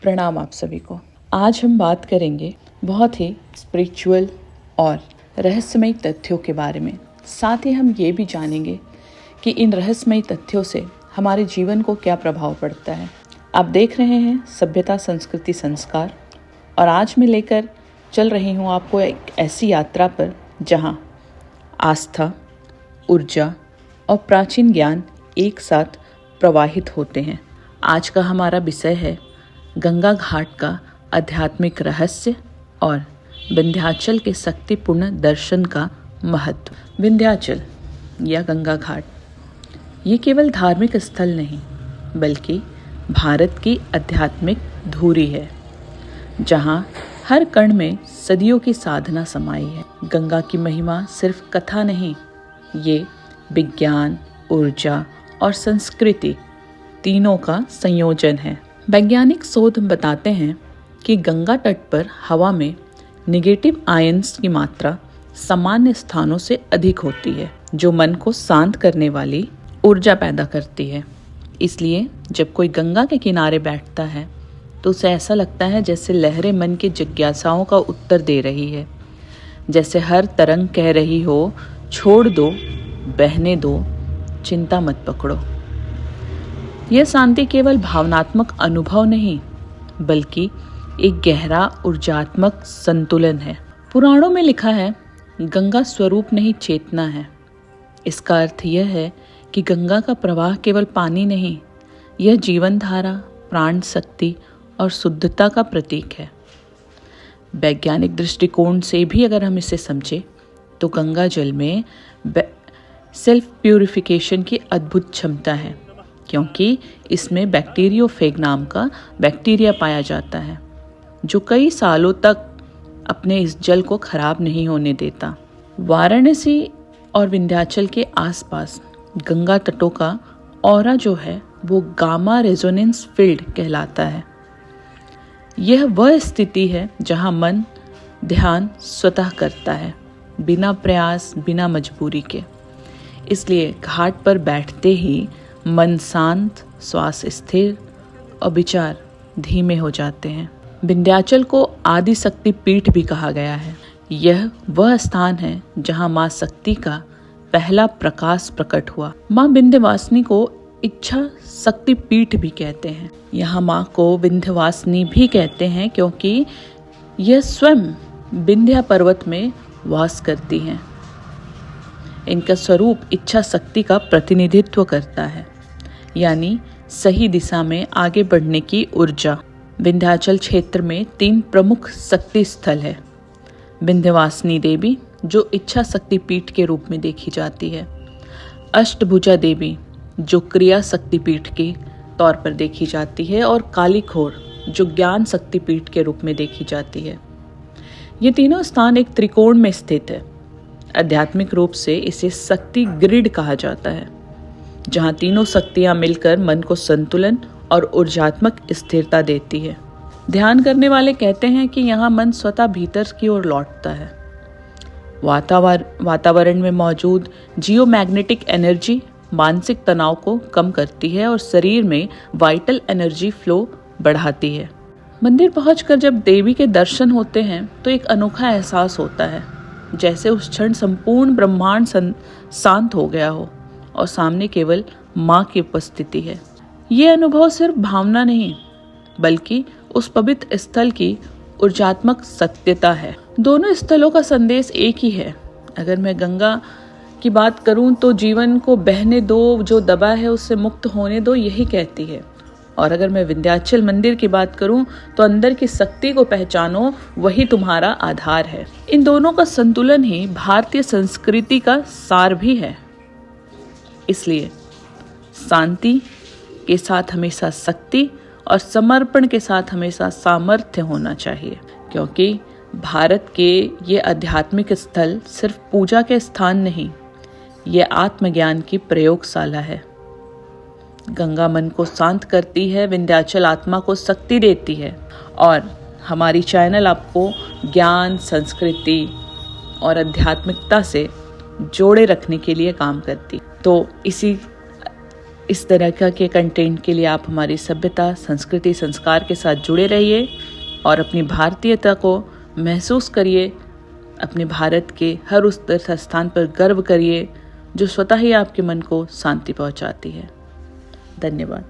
प्रणाम आप सभी को। आज हम बात करेंगे बहुत ही स्पिरिचुअल और रहस्यमयी तथ्यों के बारे में। साथ ही हम ये भी जानेंगे कि इन रहस्यमयी तथ्यों से हमारे जीवन को क्या प्रभाव पड़ता है। आप देख रहे हैं सभ्यता संस्कृति संस्कार, और आज मैं लेकर चल रही हूँ आपको एक ऐसी यात्रा पर जहाँ आस्था, ऊर्जा और प्राचीन ज्ञान एक साथ प्रवाहित होते हैं। आज का हमारा विषय है गंगा घाट का आध्यात्मिक रहस्य और विंध्याचल के शक्तिपूर्ण दर्शन का महत्व। विंध्याचल या गंगा घाट ये केवल धार्मिक स्थल नहीं बल्कि भारत की आध्यात्मिक धुरी है, जहाँ हर कण में सदियों की साधना समाई है। गंगा की महिमा सिर्फ कथा नहीं, ये विज्ञान, ऊर्जा और संस्कृति तीनों का संयोजन है। वैज्ञानिक शोध बताते हैं कि गंगा तट पर हवा में नेगेटिव आयंस की मात्रा सामान्य स्थानों से अधिक होती है, जो मन को शांत करने वाली ऊर्जा पैदा करती है। इसलिए जब कोई गंगा के किनारे बैठता है तो उसे ऐसा लगता है जैसे लहरें मन की जिज्ञासाओं का उत्तर दे रही है, जैसे हर तरंग कह रही हो, छोड़ दो, बहने दो, चिंता मत पकड़ो। यह शांति केवल भावनात्मक अनुभव नहीं बल्कि एक गहरा ऊर्जात्मक संतुलन है। पुराणों में लिखा है गंगा स्वरूप नहीं, चेतना है। इसका अर्थ यह है कि गंगा का प्रवाह केवल पानी नहीं, यह जीवन धारा, प्राण शक्ति और शुद्धता का प्रतीक है। वैज्ञानिक दृष्टिकोण से भी अगर हम इसे समझें तो गंगा जल में सेल्फ प्यूरिफिकेशन की अद्भुत क्षमता है, क्योंकि इसमें बैक्टीरियोफेग नाम का बैक्टीरिया पाया जाता है जो कई सालों तक अपने इस जल को खराब नहीं होने देता। वाराणसी और विंध्याचल के आसपास गंगा तटों का ऑरा जो है वो गामा रेजोनेंस फील्ड कहलाता है। यह वह स्थिति है जहां मन ध्यान स्वतः करता है, बिना प्रयास, बिना मजबूरी के। इसलिए घाट पर बैठते ही मन शांत, श्वास स्थिर और विचार धीमे हो जाते हैं। विंध्याचल को आदि शक्ति पीठ भी कहा गया है। यह वह स्थान है जहां मां शक्ति का पहला प्रकाश प्रकट हुआ। मां विंध्यवासिनी को इच्छा शक्ति पीठ भी कहते हैं। यहाँ मां को विंध्यवासिनी भी कहते हैं क्योंकि यह स्वयं विंध्या पर्वत में वास करती हैं। इनका स्वरूप इच्छा शक्ति का प्रतिनिधित्व करता है, यानी सही दिशा में आगे बढ़ने की ऊर्जा। विंध्याचल क्षेत्र में 3 प्रमुख शक्ति स्थल है। विंध्यवासिनी देवी जो इच्छा शक्ति पीठ के रूप में देखी जाती है, अष्टभुजा देवी जो क्रिया शक्ति पीठ के तौर पर देखी जाती है, और कालीखोर जो ज्ञान शक्ति पीठ के रूप में देखी जाती है। ये तीनों स्थान एक त्रिकोण में स्थित है। आध्यात्मिक रूप से इसे शक्ति ग्रिड कहा जाता है, जहां तीनों शक्तियां मिलकर मन को संतुलन और ऊर्जात्मक स्थिरता देती है। ध्यान करने वाले कहते हैं कि यहाँ मन स्वतः भीतर की ओर लौटता है। वातावरण में मौजूद जियोमैग्नेटिक एनर्जी मानसिक तनाव को कम करती है और शरीर में वाइटल एनर्जी फ्लो बढ़ाती है। मंदिर पहुंचकर जब देवी के दर्शन होते हैं तो एक अनोखा एहसास होता है, जैसे उस क्षण संपूर्ण ब्रह्मांड शांत हो गया हो और सामने केवल माँ की उपस्थिति है। ये अनुभव सिर्फ भावना नहीं बल्कि उस पवित्र स्थल की ऊर्जात्मक सत्यता है। दोनों स्थलों का संदेश एक ही है। अगर मैं गंगा की बात करूं तो जीवन को बहने दो, जो दबा है उससे मुक्त होने दो, यही कहती है। और अगर मैं विंध्याचल मंदिर की बात करूं तो अंदर की शक्ति को पहचानो, वही तुम्हारा आधार है। इन दोनों का संतुलन ही भारतीय संस्कृति का सार भी है। इसलिए शांति के साथ हमेशा शक्ति और समर्पण के साथ हमेशा सामर्थ्य होना चाहिए, क्योंकि भारत के ये आध्यात्मिक स्थल सिर्फ पूजा के स्थान नहीं, ये आत्मज्ञान की प्रयोगशाला है। गंगा मन को शांत करती है, विंध्याचल आत्मा को शक्ति देती है, और हमारी चैनल आपको ज्ञान, संस्कृति और आध्यात्मिकता से जोड़े रखने के लिए काम करती। तो इसी इस तरह के कंटेंट के लिए आप हमारी सभ्यता, संस्कृति, संस्कार के साथ जुड़े रहिए और अपनी भारतीयता को महसूस करिए। अपने भारत के हर उस तीर्थ स्थान पर गर्व करिए जो स्वतः ही आपके मन को शांति पहुंचाती है। धन्यवाद।